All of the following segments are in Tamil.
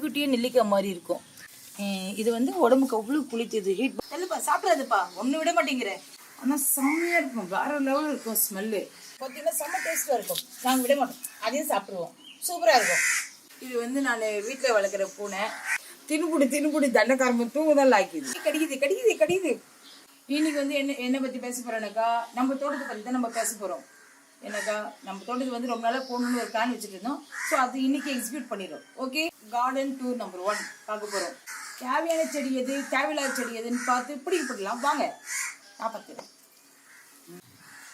குட்டியே நெல்லிக்காய் மாதிரி இருக்கும். இது வந்து உடம்புக்கு அவ்வளோ குளித்தது. ஹீட் இல்லைப்பா, சாப்பிடாதுப்பா, ஒன்று விட மாட்டேங்கிற. ஆனால் செம்மையாக இருக்கும், வேற லெவலில் இருக்கும். ஸ்மெல்லு பார்த்தீங்கன்னா செம்ம டேஸ்ட்டாக இருக்கும். நாங்கள் விட மாட்டோம், அதையும் சாப்பிடுவோம், சூப்பராக இருக்கும். இது வந்து நான் வீட்டில் வளர்க்குற பூனை. தின்னுபுடி தண்டக்காரம்பு தூங்குதான் லாக்கிது. கடிக்குது. இன்னைக்கு வந்து என்ன பற்றி பேச போகிறேன்னாக்கா, நம்ம தோட்டத்தை பற்றி தான் நம்ம பேச போகிறோம். என்னக்கா, நம்ம தோட்டத்துக்கு வந்து ரொம்ப நாளாக போகணுன்னு ஒரு பிளான் வச்சுட்டு இருந்தோம். ஸோ அது இன்னைக்கு எக்ஸிக்யூட் பண்ணிடும். ஓகே, கார்டன் டூர் நம்பர் 1 பார்க்க போகிறோம். தேவையான செடி எது, தேவையில்லாத செடி எதுன்னு பார்த்து பிடிக்கப்படலாம் வாங்க. நான் பார்த்துக்கிறேன்.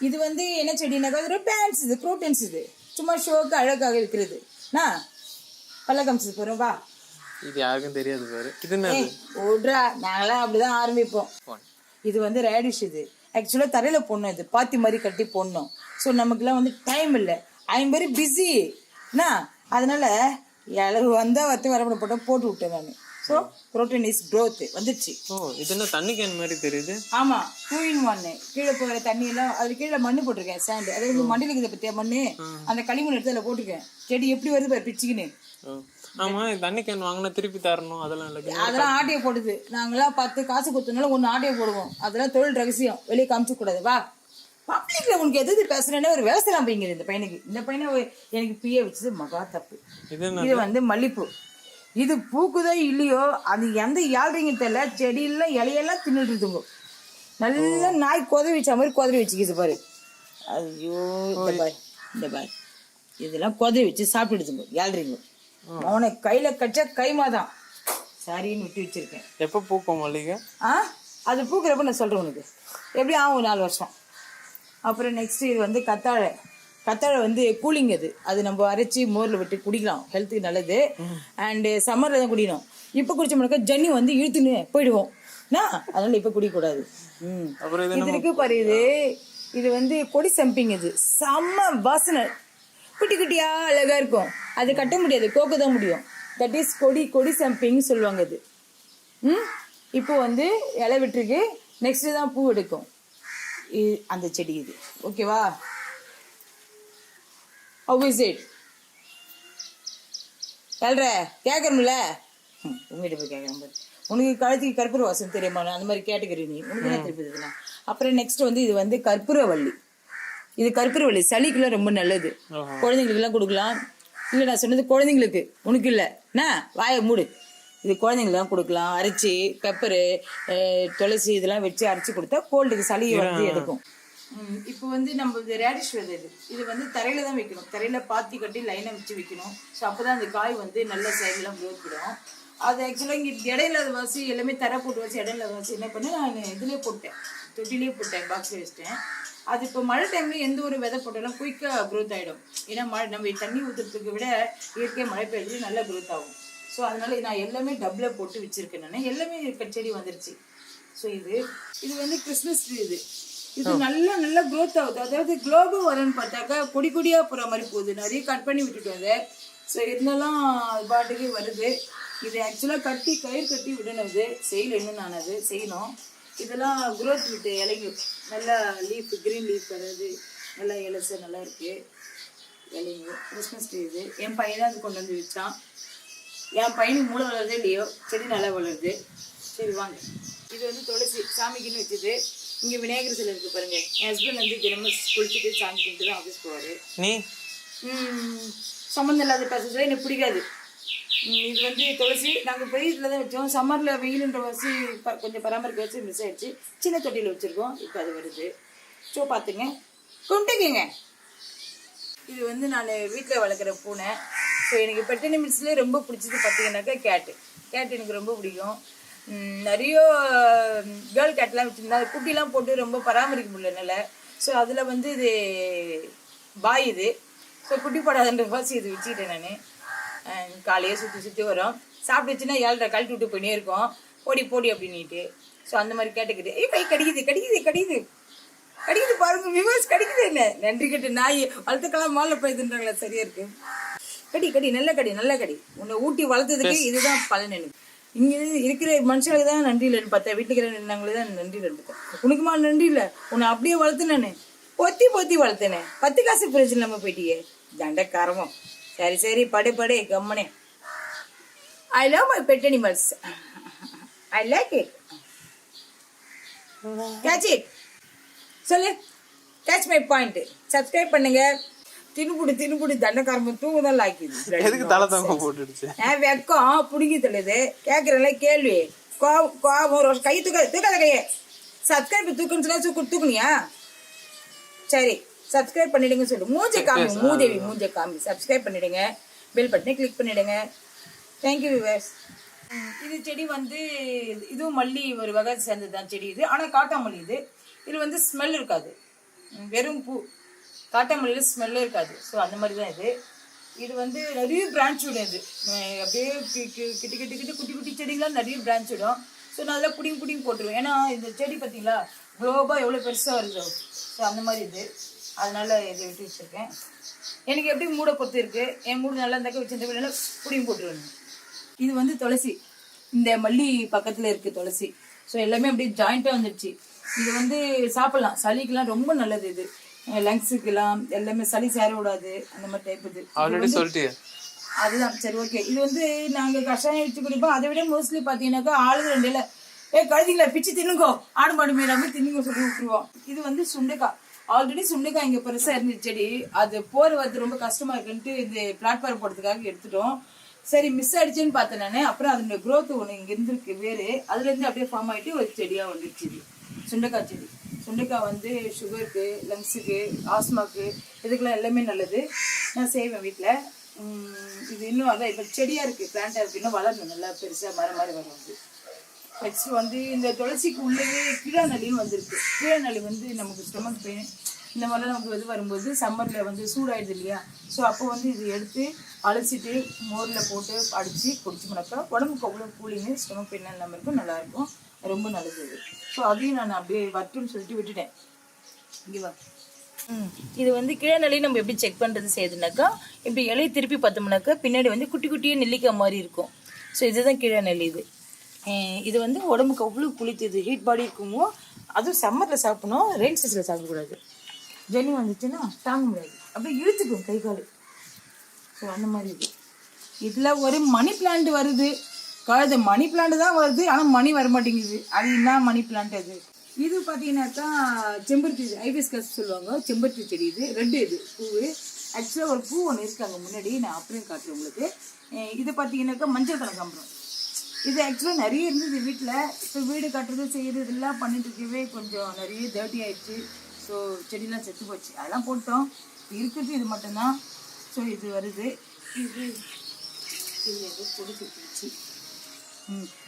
இது வந்து என்ன செடினாக்கா, ஒரு பிளான்ஸ், இது க்ரோட்டன்ஸ். இது சும்மா ஷோக்கு அழகாக இருக்கிறது. நான் பல்ல காமிச்சது போகிறோம் வா. இது யாருக்கும் தெரியாது பாரு. இது ஓட்ரா, நாங்களாம் அப்படிதான் ஆரம்பிப்போம். இது வந்து ரேடிஷ். இது ஆக்சுவலாக தரையில் போடணும், இது பாத்தி மாதிரி கட்டி போடணும். ஸோ நமக்குலாம் வந்து டைம் இல்லை, ஐ எம் வெரி பிஸி. என்ன அதனால இளவு வந்தால் வரப்பட போட்டு விட்டேன் நான். ஸோ ப்ரோட்டீன் இஸ் க்ரோத் வந்துடுச்சு. இது என்ன தண்ணி கேன் மாதிரி தெரியுது? ஆமாம், 2 in 1. கீழே போகிற தண்ணியெல்லாம் அது கீழே மண்ணு போட்டிருக்கேன், சாண்டு. அதாவது மண்ணில் இருக்குது பற்றியா மண்ணு, அந்த களிமண் எடுத்து அதில் போட்டிருக்கேன். செடி எப்படி வருது பாரு பிச்சுக்கின்னு. ஆமா, தண்ணி கேன் வாங்கினா திருப்பி தரணும், அதெல்லாம் இல்லை. அதெல்லாம் ஆட்டையை போடுது. நாங்களாம் 10 காசு கொடுத்தனால 1 ஆட்டையை போடுவோம். அதெல்லாம் தொழில் ரகசியம், வெளியே காமிச்சு கூடாது வா. பப்ளிக்ல உனக்கு எது பேசுறேன்னா ஒரு விவசாயம் பையங்க. இந்த பையனை எனக்கு பிய வச்சது மகா தப்பு. இது வந்து மல்லிப்பூ. இது பூக்குதோ இல்லையோ, அது எந்த ஏழ்றீங்க தெரியல, செடியெல்லாம் இலையெல்லாம் தின்னுட்டு இருக்குங்க. நல்லா நாய் கொதவி வச்ச மாதிரி கொதவி வச்சுக்கிது பாரு. ஐயோ, இந்த பாய் இதெல்லாம் கொதவி வச்சு சாப்பிட்டுடுதுங்க ஏழ்றீங்க. அவனை கையில கச்சா கைமாதான் சரின்னு விட்டு வச்சிருக்கேன். எப்போ பூக்கும் மல்லிகை? அது பூக்குறப்ப நான் சொல்றேன் உனக்கு. எப்படி ஆகும் 4 வருஷம். அப்புறம் நெக்ஸ்ட் இது வந்து கத்தாழை வந்து கூலிங். அது நம்ம அரைச்சி மோரில் விட்டு குடிக்கலாம், ஹெல்த்துக்கு நல்லது. அண்டு சம்மரில் தான் குடிக்கணும். இப்போ குடிச்சோம்னாக்கா ஜன்னி வந்து இழுத்துன்னு போயிடுவோம். அதனால இப்போ குடிக்கக்கூடாது. இது இருக்கு பாரு, இது வந்து கொடி சம்பிங். இது செம்ம வாசனை, குட்டி குட்டியா அழகா இருக்கும். அது கட்ட முடியாது, கோக்க தான் முடியும். தட் இஸ் கொடி சம்பிங் சொல்லுவாங்க. அது இப்போ வந்து இலை விட்டுருக்கு, நெக்ஸ்ட் தான் பூ எடுக்கும் அந்த செடி. இது ஓகேவா? How is it? சொல்ற கேட்கணும்ல, உங்ககிட்ட போய் கேட்கறேன் பாரு. உனக்கு கழுத்துக்கு கற்பூர வாசம் தெரியுமா? அந்த மாதிரி கேட்டகரி நீ, உனக்கு என்ன திருப்பி. அப்புறம் நெக்ஸ்ட் வந்து இது வந்து கற்பூரவள்ளி. இது கற்பூரவள்ளி சளிக்குலாம் ரொம்ப நல்லது, குழந்தைங்களுக்குலாம் கொடுக்கலாம். இல்லை நான் சொன்னது குழந்தைங்களுக்கு, உனக்கு இல்லை என்ன வாயை மூடு. இது குழந்தைங்களாம் கொடுக்கலாம், அரைச்சி பெப்பரு துளசி இதெல்லாம் வச்சு அரைச்சி கொடுத்தா கோல்டுக்கு சளியை வந்து எடுக்கும். இப்போ வந்து நம்ம ரேடிஷ் வருது. இது வந்து தரையில தான் வைக்கணும், தரையில பாத்தி கட்டி லைனை வச்சு வைக்கணும். ஸோ அப்போதான் அந்த காய் வந்து நல்ல சைடெல்லாம் க்ரோத் விடும். அது ஆக்சுவலாக இங்கே இடையில வாசி எல்லாமே தரை போட்டு வச்சு இடையில வாசி என்ன பண்ணேன், நான் இதுலேயே போட்டேன், தொட்டிலே போட்டேன், பாக்ஸில் வச்சிட்டேன். அது இப்போ மழை டைம்ல எந்த ஒரு விதை போட்டாலும் குயிக்காக க்ரோத் ஆகிடும். ஏன்னா நம்ம தண்ணி ஊற்றுறதுக்கு விட இயற்கையாக மழை பெய்யுது, நல்லா க்ரோத் ஆகும். ஸோ அதனால நான் எல்லாமே டப்பில் போட்டு வச்சிருக்கேன். நான் எல்லாமே செடி வந்துருச்சு. ஸோ இது வந்து கிறிஸ்மஸ் ட்ரீ. இது நல்லா க்ரோத் ஆகுது. அதாவது குளோபல் வரன்னு பார்த்தாக்கா கொடியாக போகிற மாதிரி போகுது. நிறைய கட் பண்ணி விட்டுட்டு வந்து. ஸோ இருந்தாலும் அது பாட்டுக்கு வருது. இது ஆக்சுவலாக கயிறு கட்டி விடணும். இது செய்யல, இன்னும் நான் அது செய்யணும். இதெல்லாம் க்ரோத் விட்டு இலைங்க நல்லா லீஃப், க்ரீன் லீஃப், அதாவது நல்லா இலசை நல்லா இருக்குது இலைங்க. கிறிஸ்மஸ் ட்ரீ இது என் பையன் தான் அது கொண்டு வந்து வச்சான். என் பையனுக்கு மூளை வளருதே இல்லையோ, செடி நல்லா வளருது. சரி வாங்க. இது வந்து துளசி சாமிக்குன்னு வச்சுது. இங்கே விநாயகர் சிலை இருக்குது பாருங்க. என் ஹஸ்பண்ட் வந்து தினமும் குளிச்சுட்டு சாமி கும்பிட்டு தான் ஆஃபீஸ் போவார். நீ சம்மந்தம் இல்லாத பேசுறது எனக்கு பிடிக்காது. இது வந்து துளசி நாங்கள் போய் இதில் தான் வச்சோம். சம்மரில் வெயிலுன்ற வாசி கொஞ்சம் பராமரிக்க வச்சு மிஸ் ஆகிடுச்சு. சின்ன தொட்டியில் வச்சுருக்கோம், இப்போ அது வருது. ஸோ பார்த்துங்க, கொண்டுக்குங்க. இது வந்து நான் வீட்டில் வளர்க்குற பூனை. ஸோ எனக்கு பெட் அனிமல்ஸ்லேயே ரொம்ப பிடிச்சது பார்த்தீங்கன்னாக்கா கேட்டு எனக்கு ரொம்ப பிடிக்கும். நிறைய கேர்ள் கேட்லாம் வச்சுருந்தா குட்டிலாம் போட்டு ரொம்ப பராமரிக்க முடியலனால. ஸோ அதில் வந்து இது பாய். இது ஸோ குட்டி போடாதன்ற வாசி இது வச்சுக்கிட்டேன் நான். காலையே சுற்றி வரும், சாப்பிட்டுச்சுன்னா 7:30 கழட்டி விட்டு போயினே இருக்கும், போடி அப்படின்ட்டு. ஸோ அந்த மாதிரி கேட்டுக்கிட்டு கை கடிக்குது பாருங்க விவர்ஸ், கடிக்குது. என்ன நன்றி கட்டு நாய் வளர்த்துக்கலாம் மாலை போயிதுன்றாங்களா? சரியா இருக்கு. கடி நல்ல கடி. உன்னை ஊட்டி வளர்த்ததுக்கு இதுதான் பலன். எனக்கு இங்கே இருக்கிற மனுஷங்களுக்கு தான் நன்றி இல்லைன்னு பார்த்தேன், வீட்டுக்கு நாங்களே தான் நன்றி இல்லைன்னு. உனக்குமா நன்றி இல்லை, உன்னை அப்படியே வளர்த்துனேன்னு பொத்தி வளர்த்தேனே. 10 காசு பிரச்சனை நம்ம போயிட்டியே தண்டக்காரமும். சரி படே கம்மனே. I love my pet animals. I like it. Catch it. சொல்லு. Catch my point. சப்ஸ்கிரைப் பண்ணுங்க. தினுபுடி தண்டக்காரம்ப தூங்குதான் லாக்கிது. எதுக்கு தலை தங்க போட்டுடுச்சு? வெக்கம் புடுங்கி தள்ளுது. கேட்கறல கேள்வி கோபம் கை தூக்காத கையை. சப்ஸ்கிரைப் தூக்குன்னு தூக்குனியா? சரி சப்ஸ்கிரைப் பண்ணிடுங்க சொல்லு. மூஞ்சை காமி மூதேவி மூஞ்சை காமி. சப்ஸ்கிரைப் பண்ணிடுங்க. பெல் பட்டனை கிளிக் பண்ணிடுங்க. Thank you viewers. இது செடி வந்து இதுவும் மல்லி ஒரு வகை சேர்ந்தது தான் செடி இது. ஆனால் காட்டாமல்லி இது. இது வந்து ஸ்மெல் இருக்காது. வெறும் பூ. காட்டாமல்லியில் ஸ்மெல்லே இருக்காது. ஸோ அந்த மாதிரி தான் இது. இது வந்து நிறைய பிரான்ச் விடும். இது அப்படியே கிட்டு குட்டி செடிகள்லாம் நிறைய பிரான்ச் விடும். ஸோ நான் அதெல்லாம் புடிங்கி போட்டுருவேன். ஏன்னா இந்த செடி பார்த்தீங்களா குளோபாக எவ்வளோ பெருசாக வருதோ. ஸோ அந்த மாதிரி இது. அதனால இதை விட்டு வச்சுருக்கேன். எனக்கு எப்படி மூடை பொறுத்து இருக்குது. என் மூடு நல்லா இருந்தாக்க வச்சுருந்தா புடிங்கி போட்டுருவேன். இது வந்து துளசி. இந்த மல்லி பக்கத்தில் இருக்குது துளசி. ஸோ எல்லாமே அப்படியே ஜாயிண்ட்டாக வந்துடுச்சு. இது வந்து சாப்பிட்லாம். சளிக்கெல்லாம் ரொம்ப நல்லது. இது லங்ஸுக்கெல்லாம் எல்லாமே சளி சேர விடாது. அந்த மாதிரி டைப் இது. ஆல்ரெடி சொல்லிட்டு அதுதான் சரி ஓகே. இது வந்து நாங்கள் கஷாயம் வச்சு குடிப்போம். அதை விட மோஸ்ட்லி பார்த்தீங்கன்னாக்கா ஆளுங்க ரெண்டுல கழுதிங்களா பிச்சு தின்னுங்கோ ஆடு மாடு மேலாமே தின்னுங்க சொல்லி விட்டுருவோம். இது வந்து சுண்டைக்காய். ஆல்ரெடி சுண்டைக்காய் இங்கே பெருசாக இருந்துச்சு செடி. அது போர் வந்து ரொம்ப கஷ்டமாக இருக்குன்ட்டு இது பிளாட்ஃபார்ம் போடுறதுக்காக எடுத்துட்டோம். சரி மிஸ் ஆயிடுச்சுன்னு பார்த்தேன் நான். அப்புறம் அதனுடைய க்ரோத் ஒன்று இங்கே இருந்திருக்கு வேறு. அதுலேருந்து அப்படியே ஃபார்ம் ஆகிட்டு ஒரு செடியாக வந்துடுச்சு. இது சுண்டைக்காய் செடி. சுண்டைக்காய் வந்து சுகருக்கு, லங்ஸுக்கு, ஆஸ்மாக்கு இதுக்கெல்லாம் எல்லாமே நல்லது. நான் செய்வேன் வீட்டில். இது இன்னும் அதான் இப்போ செடியாக இருக்குது, பிளான்ட்டாக இருக்குது. இன்னும் வளரணும் நல்லா பெருசாக மரம் மாதிரி வரும். நெக்ஸ்ட் வந்து இந்த துளசிக்கு உள்ளவே கீழாநெல்லின்னு வந்திருக்கு. கீழாநெல்லி வந்து நமக்கு ஸ்டொமக் பெயின் இந்த மாதிரிலாம் நமக்கு இது வரும்போது சம்மரில் வந்து சூடாயிடுது இல்லையா. ஸோ அப்போ வந்து இது எடுத்து அழைச்சிட்டு மோரில் போட்டு அடித்து குடிச்சோம்னாக்கா உடம்புக்கு அவ்வளோ கூலிங்கு, ஸ்டொமக் பெயின் இல்லாமல் இருக்கும், நல்லாயிருக்கும். ரொம்ப நல்லது இது. ஸோ அதையும் நான் அப்படியே வரட்டும்னு சொல்லிட்டு விட்டுட்டேன். இங்கே வா. இது வந்து கீழநெல்லி நம்ம எப்படி செக் பண்ணுறது செய்யுதுனாக்கா இப்படி இலையை திருப்பி பார்த்தோம்னாக்கா பின்னாடி வந்து குட்டி குட்டியே நெல்லிக்காய் மாதிரி இருக்கும். ஸோ இதுதான் கீழநெல்லி. இது வந்து உடம்புக்கு அவ்வளோ குளித்துது. ஹீட் பாடி இருக்குமோ அதுவும் சம்மரில் சாப்பிடணும். ரெயின் சீசனில் சாப்பிடக்கூடாது. ஜெனி வந்துச்சுன்னா தாங்க முடியாது, அப்படியே இழுத்துக்கும் கை கால். ஸோ அந்த மாதிரி இது. இதில் ஒரு மணி பிளான்ட் வருது. கழுத மணி பிளான்ட் தான் வருது, ஆனால் மணி வர மாட்டேங்குது. அது என்ன மணி பிளான்ட் அது? இது பார்த்தீங்கன்னாக்கா செம்பருத்தி ஐபிஸ்கஸ் சொல்லுவாங்க. செம்பருத்தி செடி இது. ரெட்டு இது பூவு. ஆக்சுவலாக ஒரு பூ ஒன்று இருக்காங்க முன்னாடி, நான் அப்படியே காட்டுறேன் உங்களுக்கு. இது பார்த்தீங்கன்னாக்கா மஞ்சள் கனகாம்பரம். இது ஆக்சுவலாக நிறைய இருந்தது வீட்டில். இப்போ வீடு கட்டுறது செய்கிறது இதெல்லாம் பண்ணிட்டு இருக்கவே கொஞ்சம் நிறைய டர்ட்டி ஆயிடுச்சு. ஸோ செடியெலாம் செத்து போச்சு. அதெல்லாம் போட்டோம். இருக்கிறது இது மட்டும்தான். ஸோ இது வருது. இது எது பொடி சுட்டுச்சு.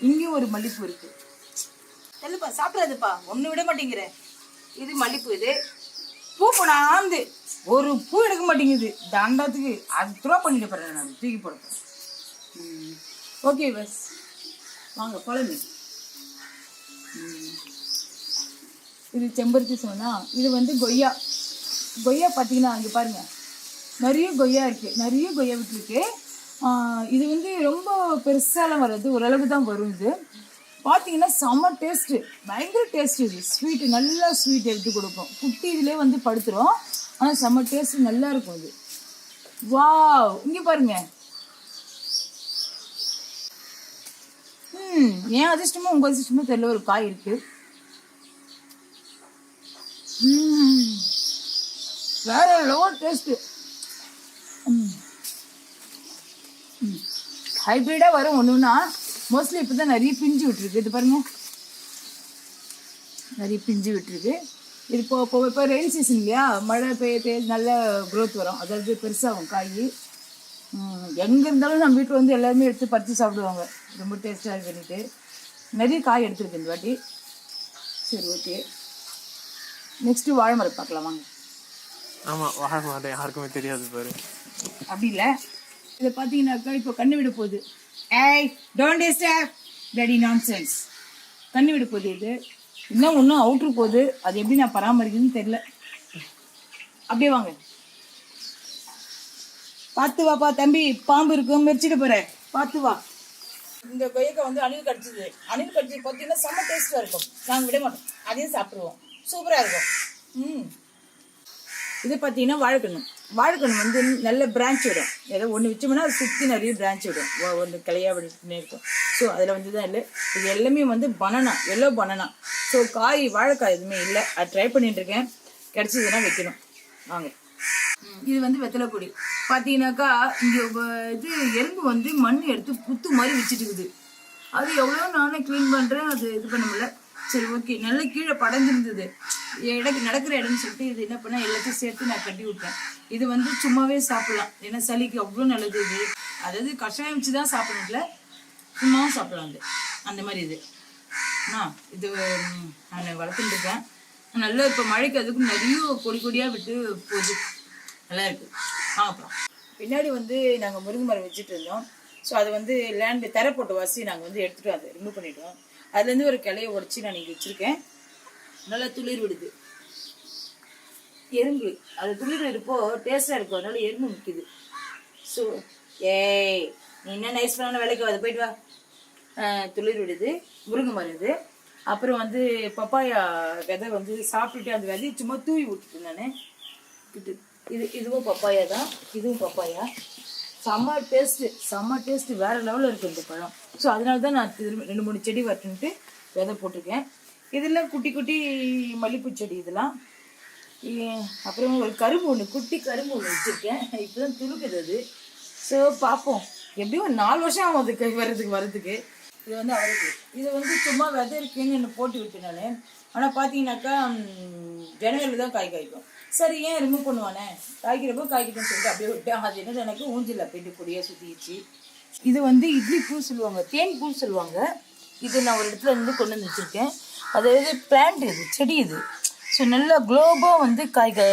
இங்கேயும் ஒரு மல்லிப்பூ இருக்குது. இல்லைப்பா சாப்பிடாதுப்பா, ஒன்று விட மாட்டேங்கிறேன். இது மல்லிப்பூ. இது பூ போனாந்து ஒரு பூ எடுக்க மாட்டேங்குது. தண்டத்துக்கு அது த்ரோ பண்ணிட்டு போகிறேன், நான் தூக்கி போட போகிறேன். ஓகே பஸ் வாங்க குழம்பு. இது செம்பருத்தி சொன்னால் இது வந்து கொய்யா. கொய்யா பார்த்தீங்கன்னா அங்கே பாருங்கள் நிறைய கொய்யா இருக்குது, நிறைய கொய்யா விட்டுருக்கு. இது வந்து ரொம்ப பெருசாலாம் வராது, ஓரளவு தான் வரும். இது பார்த்தீங்கன்னா செம்ம டேஸ்ட்டு, பயங்கர டேஸ்ட். இது ஸ்வீட்டு, நல்லா ஸ்வீட் எடுத்து கொடுக்கும். குட்டி இதிலே வந்து படுத்துரும், ஆனால் செம்ம டேஸ்ட்டு நல்லா இருக்கும். இது வாவ். இங்கே பாருங்க. ஏன் அதிர்ஷ்டமோ உங்கள் அதிர்ஷ்டமோ தெரியல, ஒரு காய் இருக்குது. வேற லெவல் டேஸ்ட்டு. ஹைப்ரிடாக வரும் ஒன்றுனா. மோஸ்ட்லி இப்போ தான் நிறைய பிஞ்சு விட்டுருக்கு. இது பாருங்க, நிறைய பிஞ்சு விட்டுருக்கு. இது இப்போ ரெயின் சீசன் இல்லையா, மழை பெய்ய நல்ல க்ரோத் வரும், அதாவது பெருசாகும் காய். எங்கே இருந்தாலும் நம்ம வீட்டில் வந்து எல்லாருமே எடுத்து பறித்து சாப்பிடுவாங்க. ரொம்ப டேஸ்ட்டாக இருக்குன்னுட்டு நிறைய காய் எடுத்துருக்கு இந்த வாட்டி. சரி ஓகே, நெக்ஸ்ட்டு வாழை மரம் பார்க்கலாம் வாங்க. ஆமாம், வாழை மரம் யாருக்குமே தெரியாது பாரு. அப்படி இல்லை, இதை பார்த்தீங்கன்னாக்கா இப்போ கண்ணு விட போகுது. ஏய் டோன்ட் டிஸ்டர்ப் டேடி நான்சென்ஸ். கண்ணு விட போகுது. இது இன்னும் ஒன்றும் அவுட்ரு போகுது. அது எப்படி நான் பராமரிக்கிறதுன்னு தெரியல. அப்படியே வாங்க, பார்த்து வாப்பா தம்பி, பாம்பு இருக்கும், மெரிச்சிட்டு போற, பார்த்து வா. இந்த கொய்யக்காய் வந்து அணில் கடிச்சிது. அணில் கடிச்சி பார்த்தீங்கன்னா செம்ம டேஸ்ட்டாக இருக்கும். நாங்கள் விட மாட்டோம், அதையும் சாப்பிடுவோம். சூப்பராக இருக்கும். இது பார்த்தீங்கன்னா வாழைக்கணும். வாழைக்கன்று வந்து நல்ல பிரான்ச் விடும். ஏதோ ஒன்று வச்சோம்னா அது சுற்றி நிறைய பிரான்ச் விடும். ஒன்று கிளையாக விட்டுனே இருக்கும். ஸோ அதில் வந்து தான் இல்லை. இது எல்லாமே வந்து பனானா, எல்லோ பனானா. ஸோ வாழைக்காய் எதுவுமே இல்லை. அது ட்ரை பண்ணிட்டுருக்கேன். கிடச்சிதுன்னா வைக்கணும். வாங்க. இது வந்து வெத்தலை கொடி. பார்த்தீங்கன்னாக்கா இங்கே இது எறும்பு வந்து மண் எடுத்து புத்து மாதிரி வச்சுட்டு இருக்குது. அது எவ்வளோ நானே க்ளீன் பண்ணுறேன், அது இது பண்ண முடியல. சரி ஓகே, நல்லா கீழே படஞ்சிருந்தது நடக்கிற இடம்னு சொல்லிட்டு இது என்ன பண்ணால் எல்லாத்தையும் சேர்த்து நான் கட்டி விட்டேன். இது வந்து சும்மாவே சாப்பிடலாம். ஏன்னா சளிக்கு அவ்வளோ நல்லது இது. அதாவது கஷாயம் வச்சு தான் சாப்பிடணும்ல, சும்மாவும் சாப்பிடலாம். அது அந்த மாதிரி இது இது நான் வளர்த்துட்டு இருக்கேன். நல்லா இப்போ மழைக்கு அதுக்கும் நிறைய கொடி கொடியாக விட்டு போகுது. நல்லா இருக்குது. அப்புறம் பின்னாடி வந்து நாங்கள் முருங்கை மரம் வச்சுட்டு இருந்தோம். ஸோ அது வந்து லேண்டு தர போட்ட வாசி நாங்கள் வந்து எடுத்துகிட்டு அதை ரிமூவ் பண்ணிவிட்டோம். அதுலேருந்து ஒரு கிளையை உடச்சி நான் இங்கே வச்சுருக்கேன். நல்லா துளிர் விடுது. எறும்பு அது துளிர் இருப்போ டேஸ்ட்டாக இருக்கும். அதனால எறும்பு நிற்குது. ஸோ ஏய் நீ என்ன நைஸ் பண்ணான வேலைக்கு அதை போயிட்டு வா. துளிர் விடுது. முருங்கை மரம் இது. அப்புறம் வந்து பப்பாயா விதை வந்து சாப்பிட்டுட்டு அந்த விதையை சும்மா தூவி விட்டுட்டு நான் இதுவும் பப்பாயா தான். இதுவும் பப்பாயா. செம்ம டேஸ்ட்டு வேறு லெவலில் இருக்குது இந்த பழம். ஸோ அதனால தான் நான் 2-3 செடி வரட்டுன்ட்டு விதை போட்டிருக்கேன். இதெல்லாம் குட்டி குட்டி மல்லிப்பூ செடி இதெல்லாம். அப்புறம் ஒரு கரும்பு ஒன்று, குட்டி கரும்பு ஒன்று வச்சுருக்கேன். இப்போ தான் துளுக்குது அது. ஸோ பார்ப்போம், எப்படியும் ஒரு 4 வருஷம் ஆகும் அதுக்கு வரதுக்கு. இது வந்து அவருக்கு இது வந்து சும்மா விதை இருக்குன்னு என்ன போட்டு விட்டேன் நான். ஆனால் பார்த்தீங்கன்னாக்கா ஜனவரியில் தான் காய்க்கும். சரி ஏன் ரிமூவ் பண்ணுவானே, காய்க்கிறப்போ காய்க்கிட்டேன்னு சொல்லிட்டு அப்படியே விட்டேன். அது என்னது எனக்கு ஊஞ்சில் போயிட்டு கொடியாக சுற்றிச்சு. இது வந்து இட்லி பூ சொல்லுவாங்க, தேன் பூ சொல்லுவாங்க. இது நான் ஒரு இடத்துல இருந்து கொண்டு வந்து வச்சுருக்கேன். அதாவது பிளான்ட் இது, செடி இது. ஸோ நல்லா குளோபாக வந்து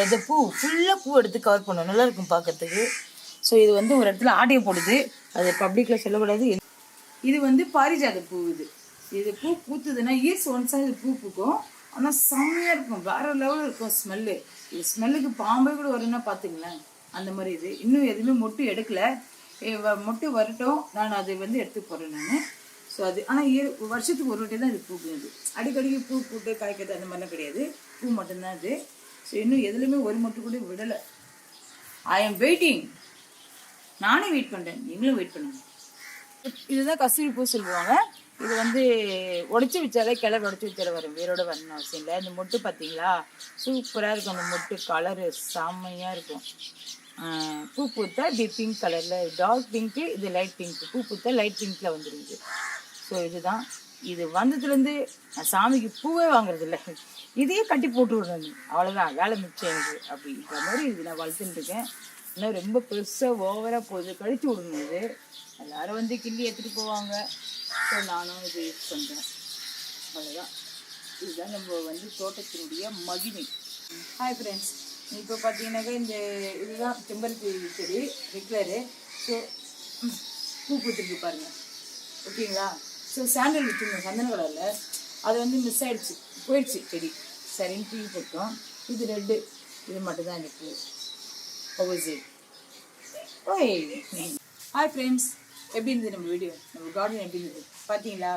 இது பூ ஃபுல்லாக பூ எடுத்து கவர் பண்ணும். நல்லா இருக்கும் பார்க்கறதுக்கு. ஸோ இது வந்து ஒரு இடத்துல ஆடியோ போடுது, அது பப்ளிக்கில் சொல்லக்கூடாது. இது வந்து பாரிஜாத பூ. இது பூ பூத்துதுன்னா இயர்ஸ் ஒன்ஸாக இது பூ பூக்கும். ஆனால் செம்மையாக இருக்கும், வேறு லெவலில் இருக்கும் ஸ்மெல்லு. இது ஸ்மெல்லுக்கு பாம்பே கூட வரும்னா பார்த்துங்களேன். அந்த மாதிரி இது இன்னும் எதுவுமே மொட்டு எடுக்கலை. மொட்டு வரட்டும், நான் அது வந்து எடுத்து போகிறேன் நான். ஸோ அது ஆனால் வருஷத்துக்கு ஒரு வாட்டி தான் இது பூக்குது. அடிக்கடிக்கு பூ போட்டு காய்க்கிறது அந்த மாதிரிலாம் கிடையாது. பூ மட்டும்தான் இது. ஸோ இன்னும் எதுலேயுமே ஒரு மொட்டு கூட விடலை. I am waiting. நானே வெயிட் பண்ணுறேன், நீங்களும் வெயிட் பண்ணுங்க. இதுதான் கஸ்தூரி பூ சொல்லுவாங்க. இது வந்து உடச்சி வச்சாலே கிளறு உடச்சி வச்சாலே வரும், வேரோட வரணும் அவசியம் இல்லை. இந்த மொட்டு பார்த்தீங்களா சூப்பராக இருக்கும். அந்த மொட்டு கலரு செம்மையாக இருக்கும். பூ பூத்தா இப்படி பிங்க் கலரில், டார்க் பிங்க்கு, இது லைட் பிங்க்கு. பூ பூத்தா லைட் பிங்க்கில் வந்துருக்குது. ஸோ இதுதான் இது வந்ததுலேருந்து நான் சாமிக்கு பூவே வாங்குறது இல்லை, இதையே கட்டி போட்டு விடுறேன். அவ்வளோதான், வேலை மிச்சம் எனக்கு அப்படின்ற மாதிரி இது நான் வளர்த்துட்டுருக்கேன். இன்னும் ரொம்ப பெருசாக ஓவராக போகுது, கழித்து விடணும். இது எல்லோரும் வந்து கிள்ளி எடுத்துகிட்டு போவாங்க. ஸோ நானும் இது யூஸ் பண்ணுறேன். அவ்வளோதான். இதுதான் நம்ம வந்து தோட்டத்தினுடைய மகிமை. ஹாய் ஃப்ரெண்ட்ஸ், இப்போ பார்த்தீங்கன்னாக்கா இதுதான் செம்பருத்தி செடி ரெகுலரு. ஸோ பூ பூத்துருக்கு பாருங்கள், ஓகேங்களா. ஸோ சாண்டல் வச்சுருந்தோம் சந்தன கலரில், அது வந்து மிஸ் ஆகிடுச்சு, போயிடுச்சு செடி. சரின்னு பூ போட்டோம். இது ரெட்டு, இது மட்டும்தான் எனக்கு ஆப்போசிட். ஓய் ஹாய் ஃப்ரெண்ட்ஸ், எப்படி இருந்தது நம்ம வீடியோ, நம்ம கார்டன் எப்படி இருந்தது பார்த்தீங்களா?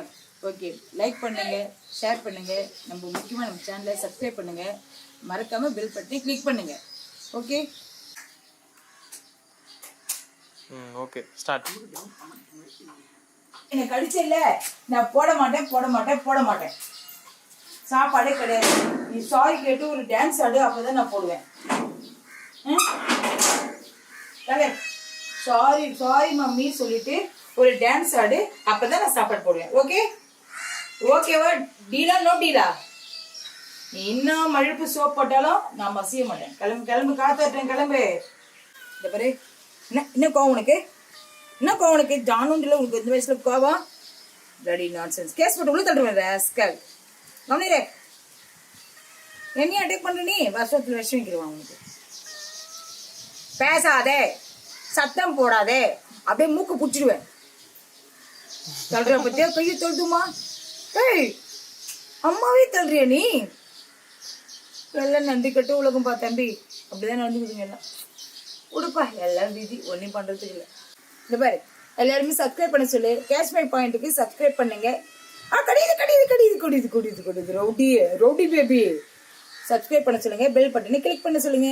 ஓகே, லைக் பண்ணுங்கள், ஷேர் பண்ணுங்கள், நம்ம முக்கியமாக நம்ம சேனலை சப்ஸ்கிரைப் பண்ணுங்கள், மறக்காமல் பெல் பட்டனை கிளிக் பண்ணுங்கள். Okay okay start. என்னை கடிச்சல, நான் போட மாட்டேன். சாப்பாடே கிடையாது. நீ சாரி கேட்டு ஒரு டான்ஸ் ஆடு, அப்போதான் நான் போடுவேன். சாரி மம்மி சொல்லிட்டு ஒரு டான்ஸ் ஆடு, அப்பதான் நான் சாப்பாடு போடுவேன். ஓகேவா? டீலா நோ டீலா? நீ இன்னும் மழுப்பு சோப் போட்டாலும் நான் மசிய மாட்டேன். கிளம்பு காத்தாட்டேன், கிளம்பு. இந்த பாரு, என்ன கோவம் உனக்கு? ஜானுண்டில் உனக்கு இந்த வயசுல கோவம்? Ready nonsense. கேஸ் போட்டு உள்ள தள்ளுவேன் ராஸ்கல். கவனிரே, என்னையும் அட்டாக் பண்ற நீ? வருஷத்துல விஷம் வைக்கிறவன் உனக்கு. பேசாதே, சத்தம் போடாதே, அப்படியே மூக்கு பிடிச்சிடுவேன். தள்ளுற பத்தியா கையை தொழுதுமா? ஏய், அம்மாவே தள்ளுறிய நீ? எல்லாம் நன்றி கட்டு உலகம் பா தம்பி, அப்படிதான் நடந்துக்குதுங்க எல்லாம். உடுப்பா, எல்லாம் விதி, ஒன்றும் பண்றதுக்கு இல்லை. இந்த பாரு, எல்லாருமே சப்ஸ்கிரைப் பண்ண சொல்லு. கேஷ்மை பாயிண்ட்டுக்கு சப்ஸ்கிரைப் பண்ணுங்க. கடிது ரவுடி பேபி. சப்ஸ்கிரைப் பண்ண சொல்லுங்க, பெல் பட்டனை கிளிக் பண்ண சொல்லுங்க.